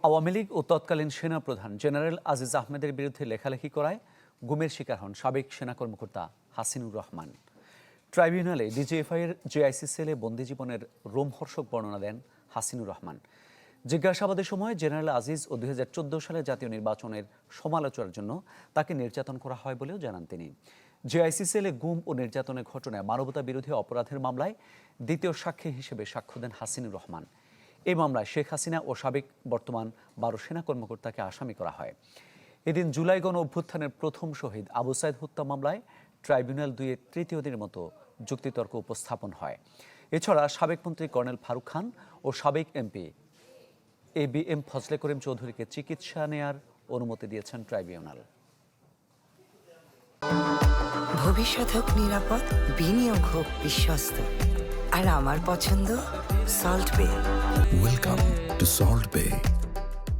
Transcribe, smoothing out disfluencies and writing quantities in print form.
আওয়ামী লীগ ও তৎকালীন সেনাপ্রধান জেনারেল আজিজ আহমেদের বিরুদ্ধে লেখালেখি করায় গুমের শিকার হন সাবেক সেনা কর্মকর্তা হাসিনুর রহমান। ট্রাইব্যুনালে ডিজিএফআইয়ের জেআইসি সেলে বন্দি জীবনের রোমহর্ষক বর্ণনা দেন হাসিনুর রহমান। জিজ্ঞাসাবাদের সময় জেনারেল আজিজ ও 2014 সালে জাতীয় নির্বাচনের সমালোচনার জন্য তাকে নির্যাতন করা হয় বলেও জানান তিনি। জেআইসি সেলে গুম ও নির্যাতনের ঘটনায় মানবতা বিরোধী অপরাধের মামলায় দ্বিতীয় সাক্ষী হিসেবে সাক্ষ্য দেন হাসিনুর রহমান। এই মামলায় শেখ হাসিনা ও সাবেক বর্তমান 12 সেনা কর্মকর্তাকে আসামি করা হয়। এদিন জুলাই গণ অভ্যুত্থানের প্রথম শহীদ আবু সাইদ হত্যা মামলায় ট্রাইব্যুনাল 2-এর তৃতীয় দিনের মতো যুক্তিতর্ক উপস্থাপন হয়। এছাড়া সাবেক মন্ত্রী কর্নেল ফারুক খান ও সাবেক এমপি এবিএম ফজলে করিম চৌধুরীকে চিকিৎসা নেয়ার অনুমতি দিয়েছেন ট্রাইব্যুনাল। ভবিষ্যৎ হোক নিরাপদ, বিনিয়োগ হোক বিশ্বস্ত, আর আমার পছন্দ সল্ট বে। Welcome to Salt Bay.